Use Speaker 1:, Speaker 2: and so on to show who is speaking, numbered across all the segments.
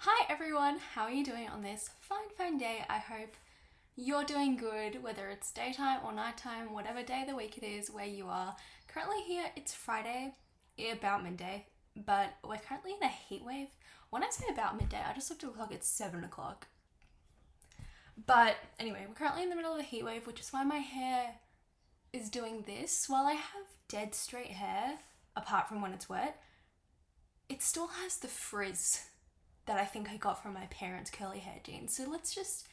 Speaker 1: Hi everyone, how are you doing on this fine day? I hope you're doing good, whether it's daytime or nighttime, whatever day of the week it is where you are. Currently here, it's Friday, about midday, but we're currently in a heat wave. When I say about midday, I just looked at the clock, it's 7 o'clock. But anyway, we're currently in the middle of a heat wave, which is why my hair is doing this. While I have dead straight hair, apart from when it's wet, it still has the frizz that I think I got from my parents' curly hair genes. So let's just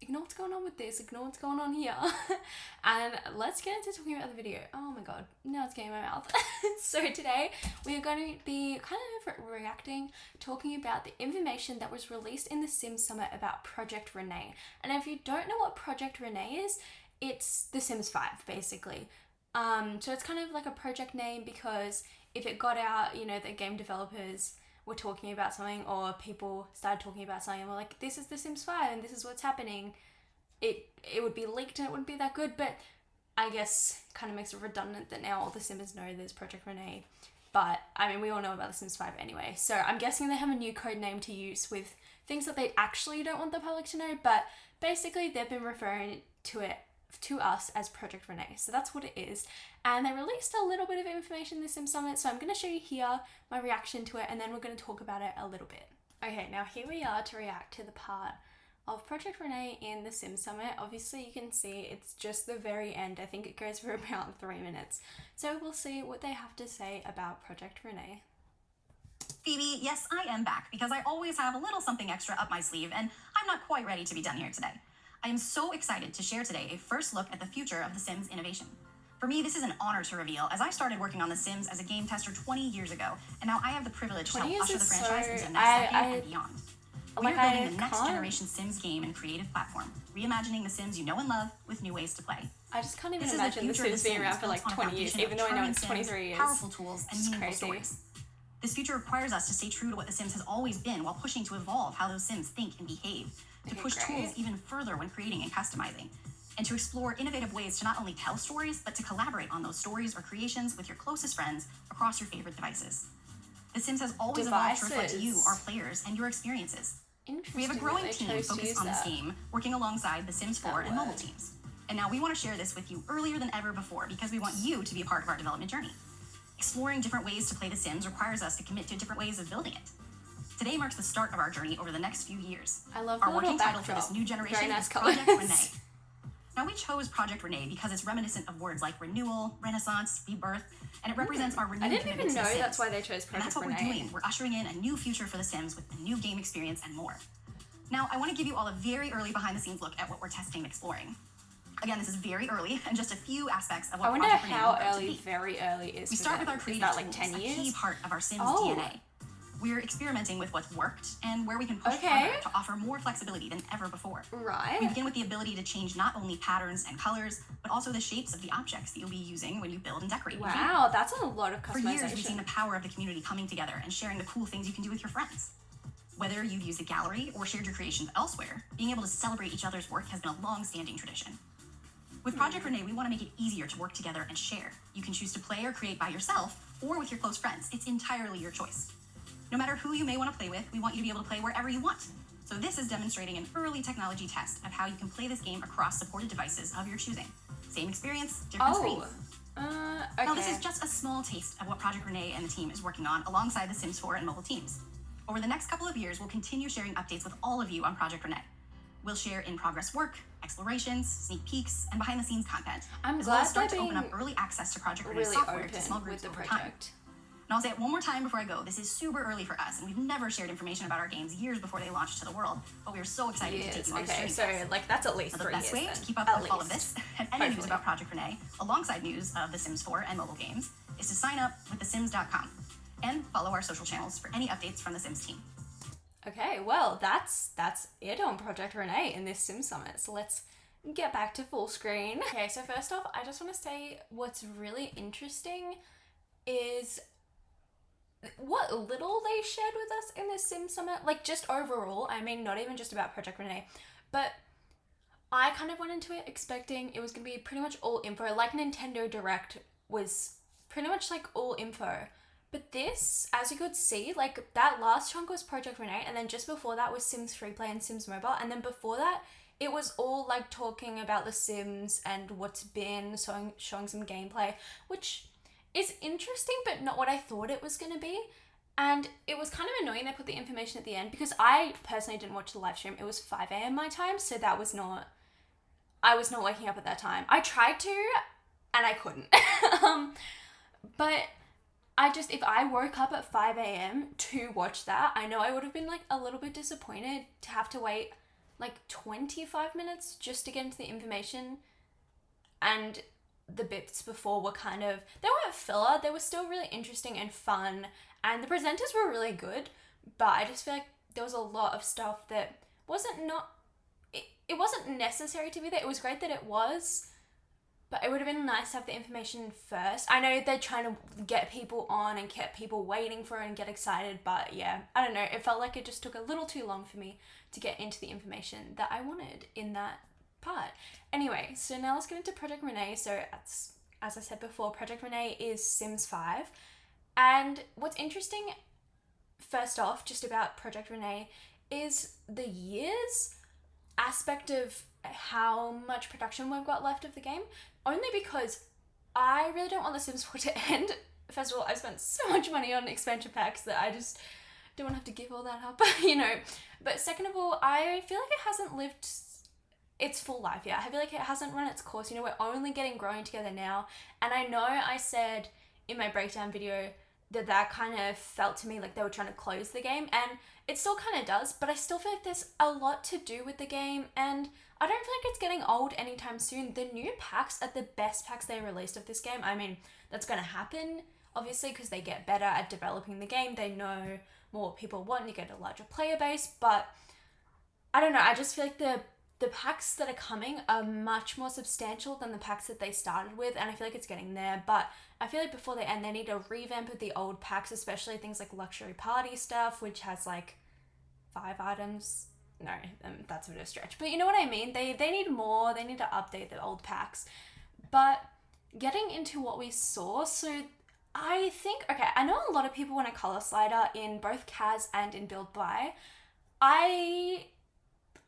Speaker 1: ignore what's going on with this, ignore what's going on here, and let's get into talking about the video. Oh my god, now it's getting in my mouth. So today we are going to be kind of reacting, talking about the information that was released in the Sims Summit about Project Rene. And if you don't know what Project Rene is, it's The Sims 5 basically. So it's kind of like a project name because if it got out, the game developers were talking about something, or people started talking about something and were like, this is The Sims 5 and this is what's happening, it would be leaked and it wouldn't be that good. But I guess kind of makes it redundant that now all the Simmers know there's Project Rene. But I mean, we all know about The Sims 5 anyway, so I'm guessing they have a new code name to use with things that they actually don't want the public to know, but basically they've been referring to us as Project Rene. So that's what it is. And they released a little bit of information in the Sim Summit, so I'm going to show you here my reaction to it, and then we're going to talk about it a little bit. Okay, now here we are to react to the part of Project Rene in the Sim Summit. Obviously you can see it's just the very end. I think it goes for about 3 minutes. So we'll see what they have to say about Project Rene.
Speaker 2: Phoebe, yes, I am back because I always have a little something extra up my sleeve, and I'm not quite ready to be done here today. I am so excited to share today a first look at the future of The Sims innovation. For me, this is an honor to reveal, as I started working on The Sims as a game tester 20 years ago, and now I have the privilege to help usher the franchise into the next decade and beyond. We are building the next generation Sims game and creative platform, reimagining The Sims you know and love with new ways to play.
Speaker 1: I just can't even imagine The Sims being around for like 20 years, even though I know it's 23 years.
Speaker 2: Powerful tools and meaningful stories. This future requires us to stay true to what The Sims has always been while pushing to evolve how those Sims think and behave, to push tools even further when creating and customizing, and to explore innovative ways to not only tell stories, but to collaborate on those stories or creations with your closest friends across your favorite devices. The Sims has always evolved to reflect you, our players, and your experiences. We have a growing team focused on this game, working alongside The Sims 4 and mobile teams. And now we want to share this with you earlier than ever before because we want you to be a part of our development journey. Exploring different ways to play The Sims requires us to commit to different ways of building it. Today marks the start of our journey over the next few years.
Speaker 1: I love
Speaker 2: our working title for this new generation is Project Rene. Now we chose Project Rene because it's reminiscent of words like renewal, renaissance, rebirth, and it represents our renewed commitment to The Sims.
Speaker 1: I didn't even know that's why they chose Project Rene.
Speaker 2: And that's what we're doing. We're ushering in a new future for The Sims with a new game experience and more. Now I want to give you all a very early behind the scenes look at what we're testing and exploring. Again, this is very early and just a few aspects of what Project Rene will
Speaker 1: how early very early is.
Speaker 2: We start with our creative tools, like 10 years? A key part of our Sims DNA. We're experimenting with what's worked and where we can push further to offer more flexibility than ever before.
Speaker 1: Right.
Speaker 2: We begin with the ability to change not only patterns and colors, but also the shapes of the objects that you'll be using when you build and decorate.
Speaker 1: Wow, that's a lot of customization.
Speaker 2: For years, we've seen the power of the community coming together and sharing the cool things you can do with your friends. Whether you've used a gallery or shared your creations elsewhere, being able to celebrate each other's work has been a long-standing tradition. With Project Rene, we want to make it easier to work together and share. You can choose to play or create by yourself or with your close friends. It's entirely your choice. No matter who you may want to play with, we want you to be able to play wherever you want. So this is demonstrating an early technology test of how you can play this game across supported devices of your choosing. Same experience, different screens.
Speaker 1: Okay.
Speaker 2: Now this is just a small taste of what Project Rene and the team is working on alongside the Sims 4 and mobile teams. Over the next couple of years, we'll continue sharing updates with all of you on Project Rene. We'll share in-progress work, explorations, sneak peeks, and behind-the-scenes content.
Speaker 1: I'm
Speaker 2: as
Speaker 1: glad
Speaker 2: well as start
Speaker 1: they're
Speaker 2: to open up early access to Project Rene
Speaker 1: really
Speaker 2: software
Speaker 1: open
Speaker 2: to small groups
Speaker 1: with the
Speaker 2: over
Speaker 1: project.
Speaker 2: time. And I'll say it one more time before I go. This is super early for us, and we've never shared information about our games years before they launched to the world. But we are so excited to take you on this journey.
Speaker 1: So like that's at least 3 years.
Speaker 2: The best way
Speaker 1: then.
Speaker 2: to keep up with all of this and any news about Project Rene, alongside news of The Sims 4 and mobile games, is to sign up with thesims.com and follow our social channels for any updates from the Sims team.
Speaker 1: Okay, well that's it on Project Rene in this Sim Summit. So let's get back to full screen. Okay, so first off, I just want to say what's really interesting is what little they shared with us in this Sim Summit, like just overall. I mean, not even just about Project Rene, but I kind of went into it expecting it was going to be pretty much all info, like Nintendo Direct was pretty much like all info. But this, as you could see, like that last chunk was Project Rene, and then just before that was Sims Freeplay and Sims Mobile, and then before that, it was all like talking about The Sims and what's been, showing some gameplay, which is interesting, but not what I thought it was going to be. And it was kind of annoying they put the information at the end because I personally didn't watch the live stream. It was 5 a.m. my time, so that was not, I was not waking up at that time. I tried to, and I couldn't. But if I woke up at 5 a.m. to watch that, I know I would have been like a little bit disappointed to have to wait like 25 minutes just to get into the information. And the bits before were kind of, they weren't filler, they were still really interesting and fun. And the presenters were really good, but I just feel like there was a lot of stuff that it wasn't necessary to be there. It was great that it was, but it would have been nice to have the information first. I know they're trying to get people on and get people waiting for it and get excited, but yeah, I don't know. It felt like it just took a little too long for me to get into the information that I wanted in that part. Anyway, so now let's get into Project Rene. So as I said before, Project Rene is Sims 5. And what's interesting, first off, just about Project Rene is the years aspect of how much production we've got left of the game, only because I really don't want The Sims 4 to end. First of all, I spent so much money on expansion packs that I just don't want to have to give all that up, you know. But second of all, I feel like it hasn't lived its full life yet. I feel like it hasn't run its course. You know, we're only getting growing together now. And I know I said in my breakdown video that kind of felt to me like they were trying to close the game, and it still kind of does, but I still feel like there's a lot to do with the game, and I don't feel like it's getting old anytime soon. The new packs are the best packs they released of this game. I mean, that's going to happen, obviously, because they get better at developing the game. They know more what people want, you get a larger player base, but I don't know, I just feel like the packs that are coming are much more substantial than the packs that they started with, and I feel like it's getting there. But I feel like before they end, they need a revamp of the old packs, especially things like luxury party stuff, which has like 5 items. No, that's a bit of a stretch, but you know what I mean. They need more. They need to update the old packs. But getting into what we saw, so I think, okay, I know a lot of people want a color slider in both Kaz and in Build By. I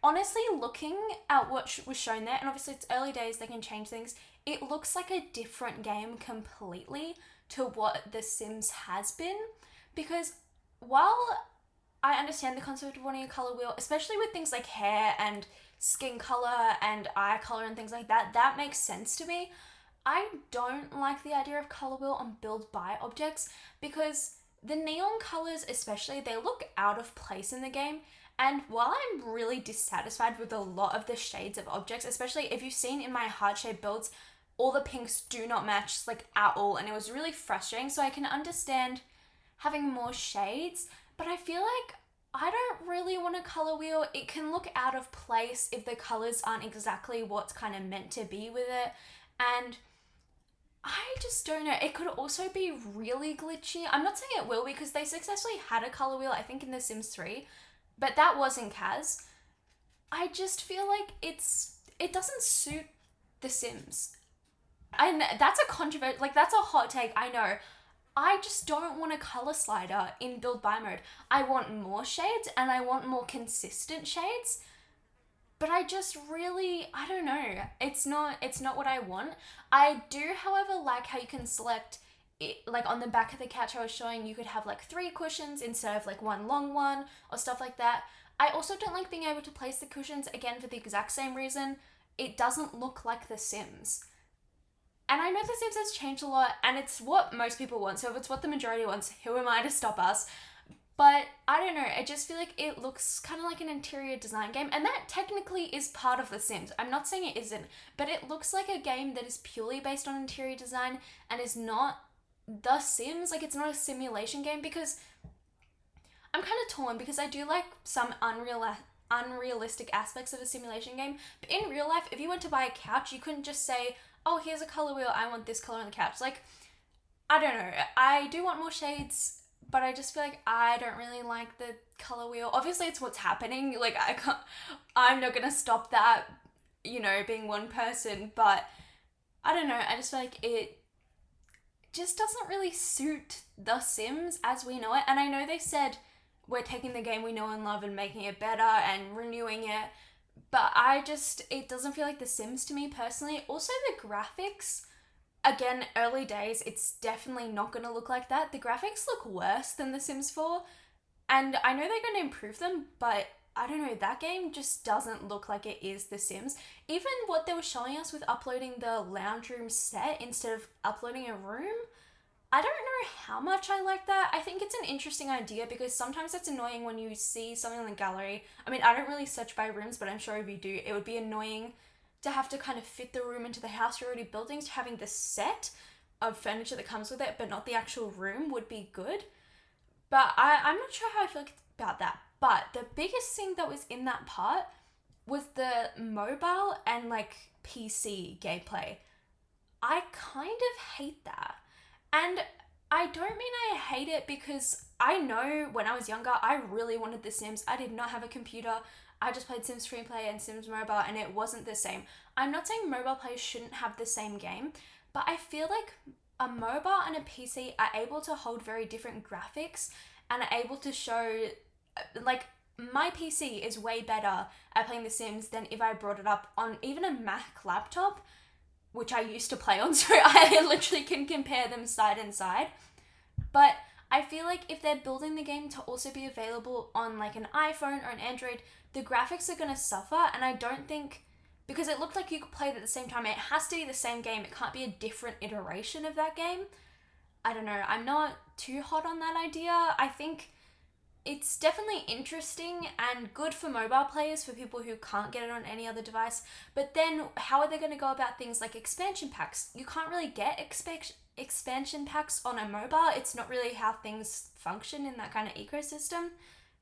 Speaker 1: honestly, looking at what was shown there, and obviously it's early days, they can change things, it looks like a different game completely to what The Sims has been. Because while I understand the concept of wanting a color wheel, especially with things like hair and skin color and eye color and things like that, that makes sense to me. I don't like the idea of color wheel on Build By objects because the neon colors especially, they look out of place in the game. And while I'm really dissatisfied with a lot of the shades of objects, especially if you've seen in my heart-shaped builds, all the pinks do not match like at all, and it was really frustrating. So I can understand having more shades, but I feel like I don't really want a color wheel. It can look out of place if the colors aren't exactly what's kind of meant to be with it. And I just don't know. It could also be really glitchy. I'm not saying it will because they successfully had a color wheel, I think, in The Sims 3. But that was in Kaz. I just feel like it doesn't suit The Sims. And that's a controversial, like that's a hot take, I know. I just don't want a color slider in Build By mode. I want more shades and I want more consistent shades. But I just really, I don't know. It's not what I want. I do, however, like how you can select it, like on the back of the couch I was showing, you could have like 3 cushions instead of like one long one or stuff like that. I also don't like being able to place the cushions, again, for the exact same reason. It doesn't look like The Sims. And I know The Sims has changed a lot, and it's what most people want, so if it's what the majority wants, who am I to stop us? But I don't know, I just feel like it looks kind of like an interior design game, and that technically is part of The Sims. I'm not saying it isn't, but it looks like a game that is purely based on interior design and is not The Sims. Like, it's not a simulation game, because I'm kind of torn, because I do like some unrealistic aspects of a simulation game, but in real life, if you went to buy a couch, you couldn't just say, oh, here's a color wheel, I want this color on the couch. Like, I don't know, I do want more shades, but I just feel like I don't really like the color wheel. Obviously, it's what's happening, like, I'm not gonna stop that, you know, being one person, but I don't know, I just feel like just doesn't really suit The Sims as we know it. And I know they said we're taking the game we know and love and making it better and renewing it, but it doesn't feel like The Sims to me personally. Also, the graphics, again, early days, it's definitely not going to look like that. The graphics look worse than The Sims 4, and I know they're going to improve them, but I don't know, that game just doesn't look like it is The Sims. Even what they were showing us with uploading the lounge room set instead of uploading a room, I don't know how much I like that. I think it's an interesting idea because sometimes it's annoying when you see something in the gallery. I mean, I don't really search by rooms, but I'm sure if you do, it would be annoying to have to kind of fit the room into the house you're already building. So having the set of furniture that comes with it, but not the actual room, would be good. But I'm not sure how I feel about that. But the biggest thing that was in that part was the mobile and like PC gameplay. I kind of hate that. And I don't mean I hate it because I know when I was younger, I really wanted The Sims. I did not have a computer. I just played Sims Freeplay and Sims Mobile, and it wasn't the same. I'm not saying mobile players shouldn't have the same game, but I feel like a mobile and a PC are able to hold very different graphics and are able to show, like, my PC is way better at playing The Sims than if I brought it up on even a Mac laptop, which I used to play on, so I literally can compare them side and side. But I feel like if they're building the game to also be available on like an iPhone or an Android, the graphics are going to suffer, and I don't think, because it looked like you could play it at the same time, it has to be the same game, it can't be a different iteration of that game. I don't know, I'm not too hot on that idea. I think it's definitely interesting and good for mobile players, for people who can't get it on any other device. But then how are they going to go about things like expansion packs? You can't really get expansion packs on a mobile. It's not really how things function in that kind of ecosystem.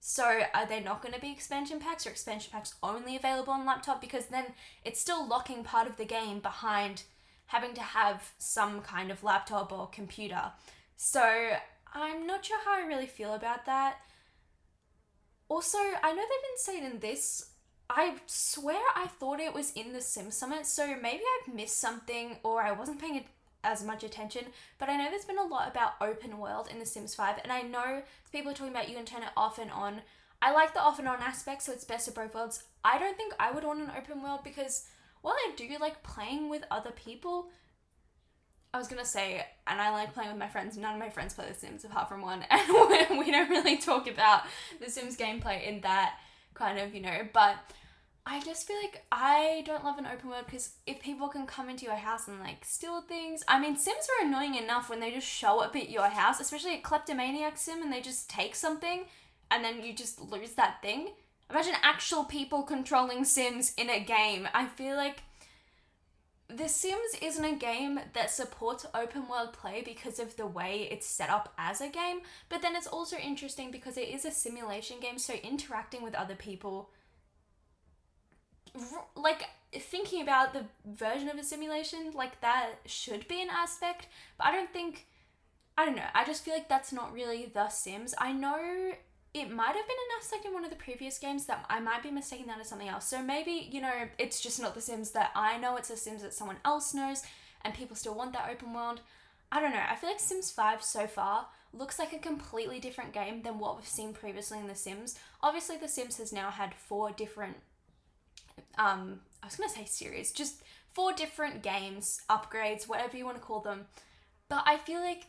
Speaker 1: So are there not going to be expansion packs, or expansion packs only available on laptop? Because then it's still locking part of the game behind having to have some kind of laptop or computer. So I'm not sure how I really feel about that. Also, I know they didn't say it in this. I swear I thought it was in the Sim Summit, so maybe I've missed something or I wasn't paying as much attention, but I know there's been a lot about open world in The Sims 5, and I know people are talking about you can turn it off and on. I like the off and on aspect, so it's best of both worlds. I don't think I would want an open world because while I do like playing with other people, I was going to say, and I like playing with my friends, none of my friends play The Sims apart from one, and we don't really talk about The Sims gameplay in that kind of, but I just feel like I don't love an open world because if people can come into your house and like steal things, I mean, Sims are annoying enough when they just show up at your house, especially a kleptomaniac Sim, and they just take something and then you just lose that thing. Imagine actual people controlling Sims in a game. I feel like The Sims isn't a game that supports open world play because of the way it's set up as a game, but then it's also interesting because it is a simulation game, so interacting with other people, like thinking about the version of a simulation, like that should be an aspect, but I don't know, I just feel like that's not really The Sims. I know it might have been an aspect in one of the previous games that I might be mistaking that as something else. So maybe, it's just not The Sims that I know, it's The Sims that someone else knows, and people still want that open world. I don't know. I feel like Sims 5 so far looks like a completely different game than what we've seen previously in The Sims. Obviously, The Sims has now had 4 different, I was going to say series, just 4 different games, upgrades, whatever you want to call them. But I feel like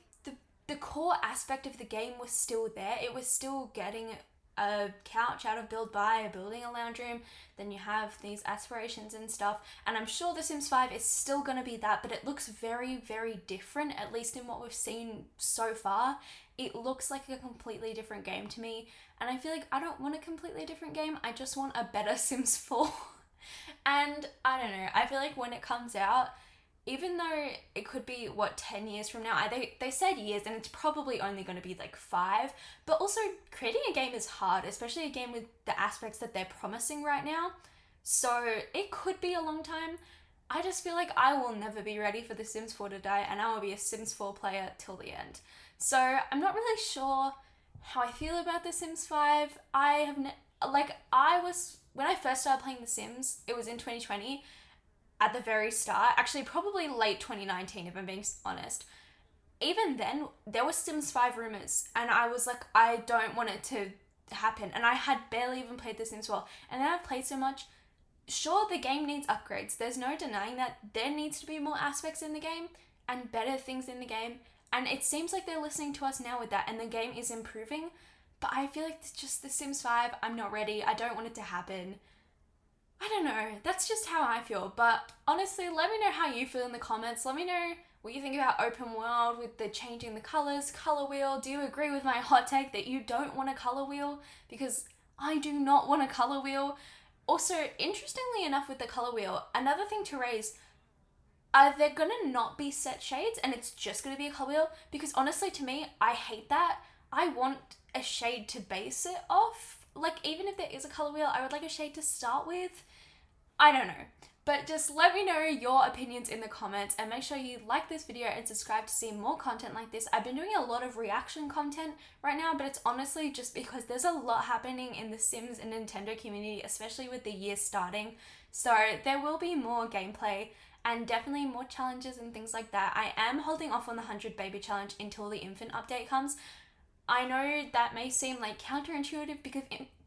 Speaker 1: the core aspect of the game was still there. It was still getting a couch out of Build Buy, building a lounge room, then you have these aspirations and stuff, and I'm sure The Sims 5 is still going to be that, but it looks very, very different, at least in what we've seen so far. It looks like a completely different game to me, and I feel like I don't want a completely different game, I just want a better Sims 4. And I don't know, I feel like when it comes out, even though it could be, 10 years from now, they said years, and it's probably only going to be like 5, but also creating a game is hard, especially a game with the aspects that they're promising right now, so it could be a long time. I just feel like I will never be ready for The Sims 4 to die, and I will be a Sims 4 player till the end. So I'm not really sure how I feel about The Sims 5. When I first started playing The Sims, it was in 2020, at the very start, actually probably late 2019 if I'm being honest, even then, there were Sims 5 rumors, and I was like, I don't want it to happen. And I had barely even played The Sims 4. And then I've played so much. Sure, the game needs upgrades. There's no denying that. There needs to be more aspects in the game and better things in the game. And it seems like they're listening to us now with that, and the game is improving. But I feel like it's just The Sims 5, I'm not ready. I don't want it to happen. I don't know. That's just how I feel. But honestly, let me know how you feel in the comments. Let me know what you think about open world with the changing the colors, color wheel. Do you agree with my hot take that you don't want a color wheel? Because I do not want a color wheel. Also, interestingly enough with the color wheel, another thing to raise, are there gonna not be set shades and it's just gonna be a color wheel? Because honestly, to me, I hate that. I want a shade to base it off. Like, even if there is a color wheel, I would like a shade to start with. I don't know. But just let me know your opinions in the comments, and make sure you like this video and subscribe to see more content like this. I've been doing a lot of reaction content right now, but it's honestly just because there's a lot happening in the Sims and Nintendo community, especially with the year starting. So there will be more gameplay and definitely more challenges and things like that. I am holding off on the 100 baby challenge until the infant update comes. I know that may seem like counterintuitive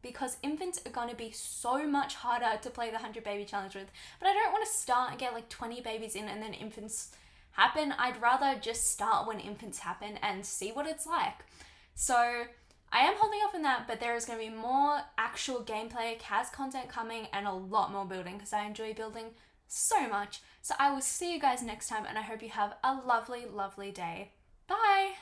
Speaker 1: because infants are going to be so much harder to play the 100 baby challenge with, but I don't want to start and get like 20 babies in and then infants happen. I'd rather just start when infants happen and see what it's like. So I am holding off on that, but there is going to be more actual gameplay, CAS content coming, and a lot more building because I enjoy building so much. So I will see you guys next time, and I hope you have a lovely, lovely day. Bye!